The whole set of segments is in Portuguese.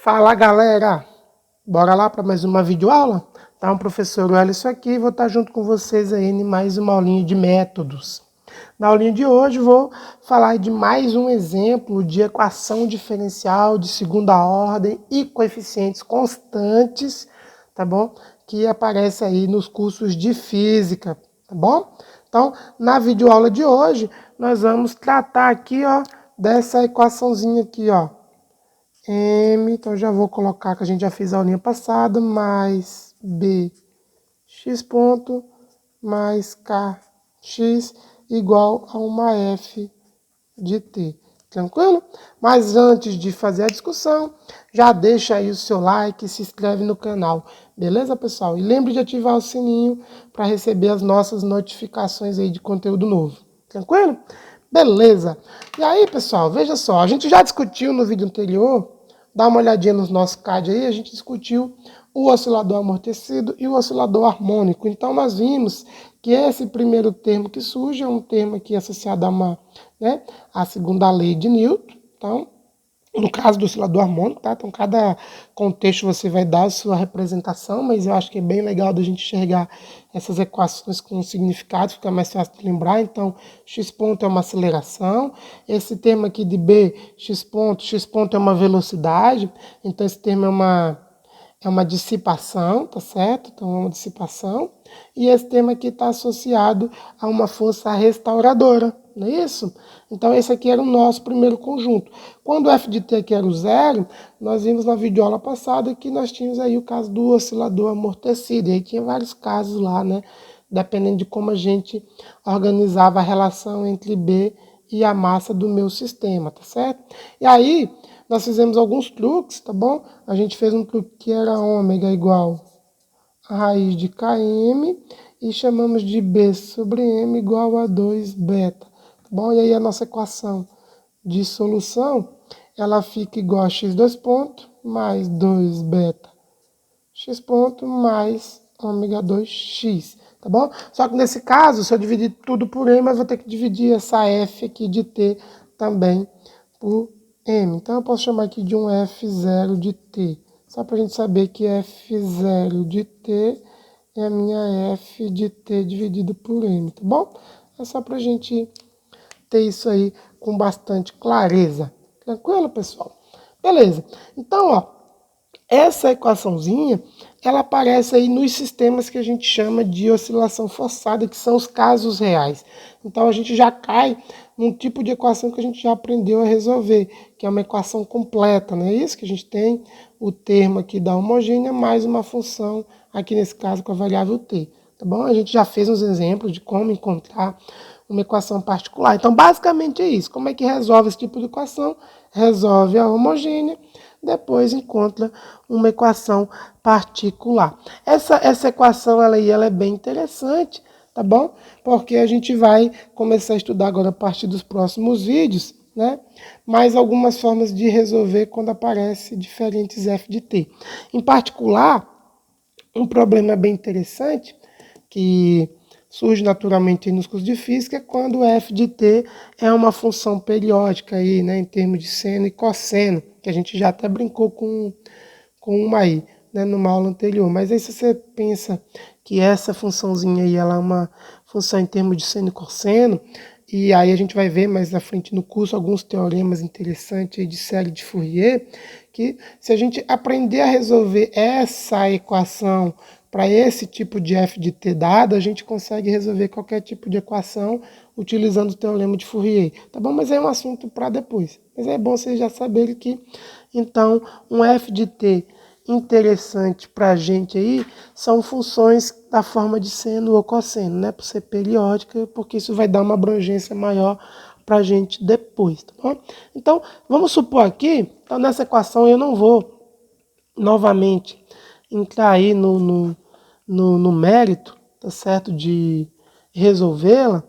Fala galera, bora lá para mais uma videoaula? Então, professor Alisson aqui, vou estar junto com vocês aí em mais uma aulinha de métodos. Na aulinha de hoje vou falar de mais um exemplo de equação diferencial de segunda ordem e coeficientes constantes, tá bom? Que aparece aí nos cursos de física, tá bom? Então, na videoaula de hoje, nós vamos tratar aqui, ó, dessa equaçãozinha aqui, ó. M, então já vou colocar que a gente já fez a aulinha passada, mais B, x ponto, mais kx igual a uma f de t. Tranquilo? Mas antes de fazer a discussão, já deixa aí o seu like e se inscreve no canal. Beleza, pessoal? E lembre de ativar o sininho para receber as nossas notificações aí de conteúdo novo. Tranquilo? Beleza. E aí, pessoal, veja só, a gente já discutiu no vídeo anterior, dá uma olhadinha no nosso CAD aí, a gente discutiu o oscilador amortecido e o oscilador harmônico. Então, nós vimos que esse primeiro termo que surge é um termo aqui associado a uma, né, a segunda lei de Newton. Então, no caso do oscilador harmônico, tá? Então, cada contexto você vai dar a sua representação, mas eu acho que é bem legal da gente enxergar essas equações com significado, fica mais fácil de lembrar. Então, x ponto é uma aceleração, esse termo aqui de b, x ponto é uma velocidade, então esse termo é uma dissipação, tá certo? Então, é uma dissipação. E esse termo aqui está associado a uma força restauradora, não é isso? Então, esse aqui era o nosso primeiro conjunto. Quando o f de t aqui era o zero, nós vimos na videoaula passada que nós tínhamos aí o caso do oscilador amortecido. E aí tinha vários casos lá, né? Dependendo de como a gente organizava a relação entre B e a massa do meu sistema, tá certo? E aí, nós fizemos alguns truques, tá bom? A gente fez um truque que era ômega igual a raiz de km e chamamos de B sobre M igual a 2 beta, tá bom? E aí a nossa equação de solução, ela fica igual a x2 ponto mais 2 beta x ponto mais ômega 2x, tá bom? Só que nesse caso, se eu dividir tudo por M, eu vou ter que dividir essa f aqui de t também por M. Então, eu posso chamar aqui de um F0 de T. Só para a gente saber que F0 de T é a minha F de T dividido por M, tá bom? É só para a gente ter isso aí com bastante clareza. Tranquilo, pessoal? Beleza. Então, ó, essa equaçãozinha, ela aparece aí nos sistemas que a gente chama de oscilação forçada, que são os casos reais. Então, a gente já cai num tipo de equação que a gente já aprendeu a resolver, que é uma equação completa, não é isso? Que a gente tem o termo aqui da homogênea mais uma função, aqui nesse caso com a variável t, tá bom? A gente já fez uns exemplos de como encontrar uma equação particular. Então, basicamente é isso. Como é que resolve esse tipo de equação? Resolve a homogênea, depois encontra uma equação particular. Essa equação ela é bem interessante, tá bom? Porque a gente vai começar a estudar agora a partir dos próximos vídeos, né? Mais algumas formas de resolver quando aparece diferentes f de t. Em particular, um problema bem interessante que surge naturalmente nos cursos de física é quando o f de t é uma função periódica aí, né, em termos de seno e cosseno, que a gente já até brincou com uma aí, né, numa aula anterior. Mas aí se você pensa que essa funçãozinha aí ela é uma função em termos de seno e cosseno, e aí a gente vai ver mais à frente no curso alguns teoremas interessantes aí de série de Fourier, que se a gente aprender a resolver essa equação para esse tipo de f de t dado, a gente consegue resolver qualquer tipo de equação utilizando o teorema de Fourier, tá bom? Mas é um assunto para depois. Mas é bom vocês já saberem que, então, um f de t interessante para a gente aí são funções da forma de seno ou cosseno, né? Por ser periódica, porque isso vai dar uma abrangência maior para a gente depois, tá bom? Então, vamos supor aqui, então nessa equação eu não vou novamente entrar aí no mérito, tá certo, de resolvê-la,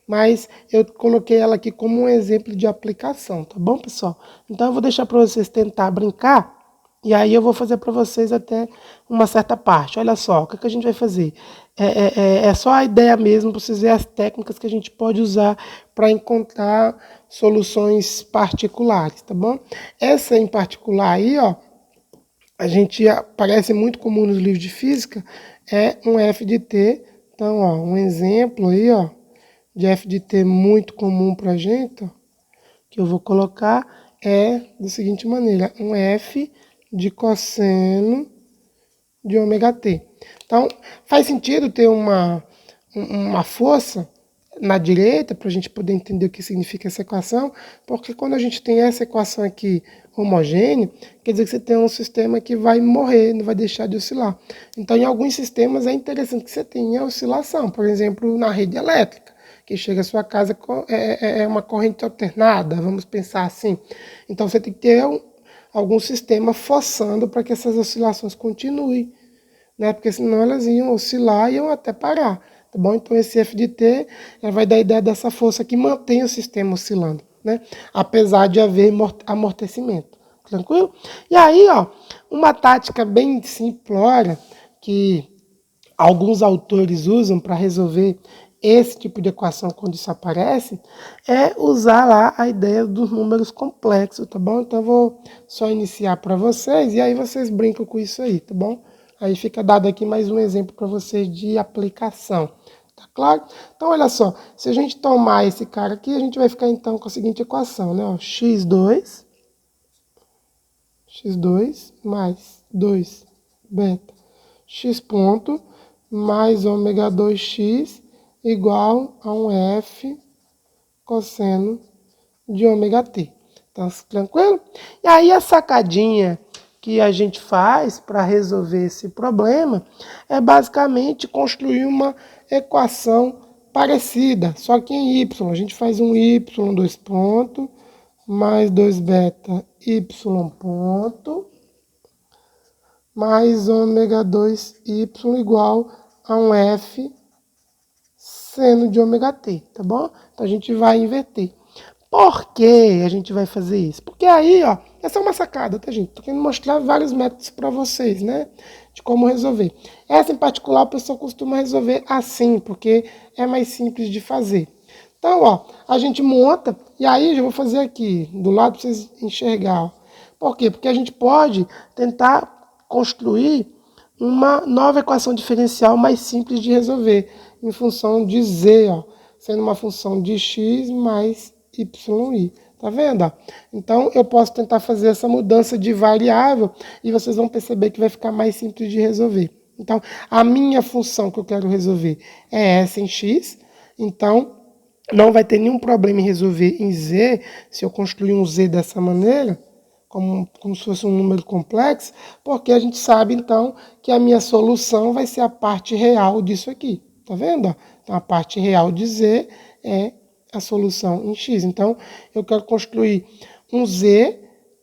mas eu coloquei ela aqui como um exemplo de aplicação, tá bom, pessoal? Então eu vou deixar para vocês tentar brincar, e aí eu vou fazer para vocês até uma certa parte. Olha só, o que a gente vai fazer? É só a ideia mesmo, para vocês verem as técnicas que a gente pode usar para encontrar soluções particulares, tá bom? Essa em particular aí, ó, Parece muito comum nos livros de física, é um f de t. Então, ó, um exemplo aí, ó, de f de t muito comum para a gente, ó, que eu vou colocar é da seguinte maneira, um f de cosseno de ômega t. Então, faz sentido ter uma força na direita, para a gente poder entender o que significa essa equação, porque quando a gente tem essa equação aqui homogênea, quer dizer que você tem um sistema que vai morrer, não vai deixar de oscilar. Então, em alguns sistemas é interessante que você tenha oscilação, por exemplo, na rede elétrica, que chega à sua casa é uma corrente alternada, vamos pensar assim. Então, você tem que ter algum sistema forçando para que essas oscilações continuem, né? Porque senão elas iam oscilar e iam até parar, tá bom? Então esse f de t vai dar a ideia dessa força que mantém o sistema oscilando, né? Apesar de haver amortecimento, tranquilo? E aí, ó, uma tática bem simplória que alguns autores usam para resolver esse tipo de equação quando isso aparece, é usar lá a ideia dos números complexos, tá bom? Então eu vou só iniciar para vocês e aí vocês brincam com isso aí, tá bom? Aí fica dado aqui mais um exemplo para vocês de aplicação, tá claro? Então olha só, se a gente tomar esse cara aqui, a gente vai ficar então com a seguinte equação, né? Ó, x2 mais 2 beta x ponto mais ômega 2x igual a um f cosseno de ômega t. Tá tranquilo? E aí a sacadinha que a gente faz para resolver esse problema é basicamente construir uma equação parecida, só que em y. A gente faz um y, 2 pontos, mais 2 beta y ponto, mais ômega 2y igual a um f seno de ômega t, tá bom? Então a gente vai inverter. Por que a gente vai fazer isso? Porque aí, ó, essa é uma sacada, tá, gente? Tô querendo mostrar vários métodos para vocês, né? De como resolver. Essa em particular, a pessoa costuma resolver assim, porque é mais simples de fazer. Então, ó, a gente monta, e aí eu vou fazer aqui, do lado para vocês enxergar. Ó. Por quê? Porque a gente pode tentar construir uma nova equação diferencial mais simples de resolver, em função de z, ó, sendo uma função de x mais yi. Tá vendo? Então, eu posso tentar fazer essa mudança de variável e vocês vão perceber que vai ficar mais simples de resolver. Então, a minha função que eu quero resolver é essa em x. Então, não vai ter nenhum problema em resolver em z, se eu construir um z dessa maneira, como se fosse um número complexo, porque a gente sabe, então, que a minha solução vai ser a parte real disso aqui. Tá vendo? Então, a parte real de z é a solução em x. Então, eu quero construir um z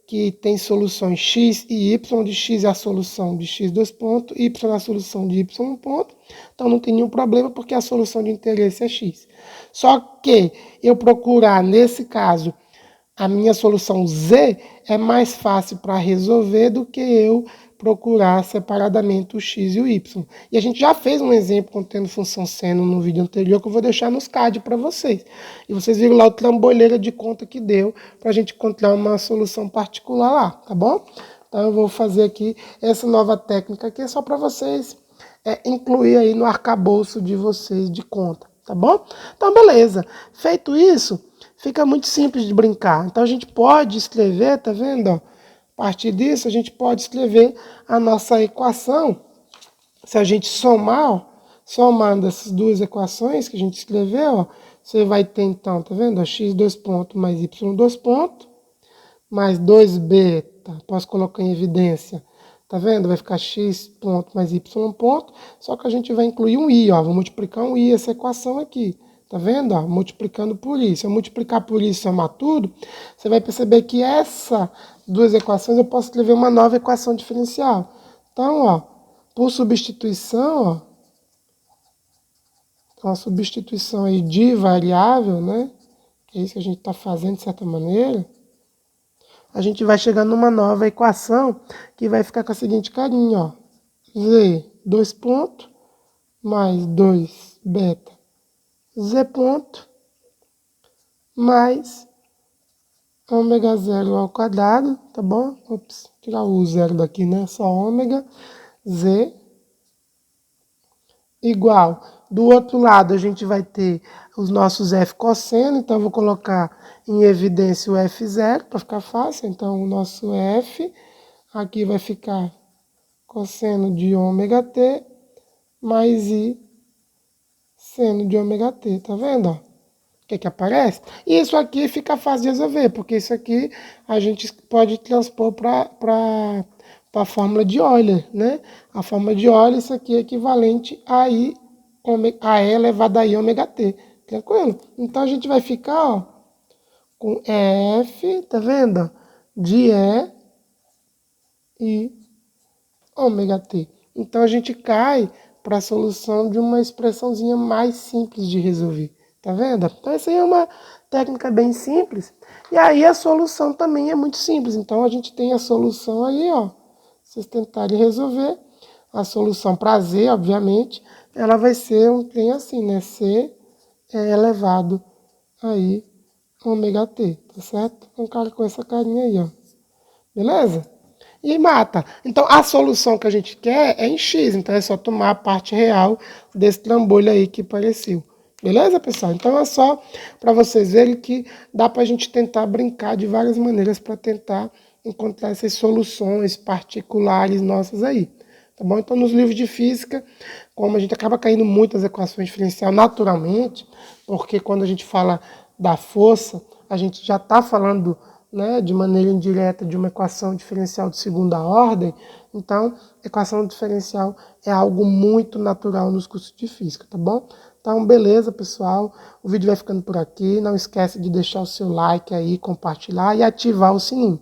que tem soluções x e y, de x é a solução de x 2 pontos, y é a solução de y 1 ponto. Então, não tem nenhum problema, porque a solução de interesse é x. Só que eu procurar, nesse caso, a minha solução z é mais fácil para resolver do que eu procurar separadamente o x e o y. E a gente já fez um exemplo contendo função seno no vídeo anterior, que eu vou deixar nos cards para vocês. E vocês viram lá o trambolheira de conta que deu para a gente encontrar uma solução particular lá, tá bom? Então eu vou fazer aqui essa nova técnica aqui, é só para vocês incluir aí no arcabouço de vocês de conta, tá bom? Então beleza, feito isso, fica muito simples de brincar. Então a gente pode escrever, tá vendo? Ó? A partir disso a gente pode escrever a nossa equação. Se a gente somar, ó, somando essas duas equações que a gente escreveu, ó, você vai ter então, tá vendo? Ó, x 2 pontos mais y 2 pontos, mais 2 beta, posso colocar em evidência. Tá vendo? Vai ficar x ponto mais y ponto, só que a gente vai incluir um i, ó. Vou multiplicar um i essa equação aqui. Tá vendo? Ó, multiplicando por i. Se eu multiplicar por i e somar tudo, você vai perceber que essas duas equações eu posso escrever uma nova equação diferencial. Então, ó, por substituição, ó, então a substituição aí de variável, né? Que é isso que a gente está fazendo de certa maneira. A gente vai chegar numa nova equação que vai ficar com a seguinte carinha, ó. Z, 2 pontos, mais 2 beta, Z ponto, mais ômega zero ao quadrado, tá bom? Ops, tirar o zero daqui, né? Só ômega Z igual. Do outro lado, a gente vai ter os nossos F cosseno, então eu vou colocar em evidência o F0 para ficar fácil. Então, o nosso F aqui vai ficar cosseno de ômega t mais I seno de ômega t, tá vendo? O que aparece? E isso aqui fica fácil de resolver, porque isso aqui a gente pode transpor para a fórmula de Euler, né? A fórmula de Euler, isso aqui é equivalente a I, a E elevado a I ômega t, tranquilo? Então a gente vai ficar, ó, com F, tá vendo? De E ômega t. Então a gente cai para a solução de uma expressãozinha mais simples de resolver. Tá vendo? Então essa aí é uma técnica bem simples. E aí a solução também é muito simples. Então a gente tem a solução aí, ó. Vocês tentarem resolver. A solução para Z, obviamente, ela vai ser um trem assim, né? C é elevado aí ômega t, tá certo? Um cara com essa carinha aí, ó. Beleza? E mata. Então, a solução que a gente quer é em x. Então, é só tomar a parte real desse trambolho aí que apareceu. Beleza, pessoal? Então, é só para vocês verem que dá para a gente tentar brincar de várias maneiras para tentar encontrar essas soluções particulares nossas aí. Tá bom? Então, nos livros de física, como a gente acaba caindo muitas equações diferenciais naturalmente, porque quando a gente fala da força, a gente já está falando, né, de maneira indireta de uma equação diferencial de segunda ordem. Então, equação diferencial é algo muito natural nos cursos de física, tá bom? Então, beleza, pessoal. O vídeo vai ficando por aqui. Não esquece de deixar o seu like aí, compartilhar e ativar o sininho.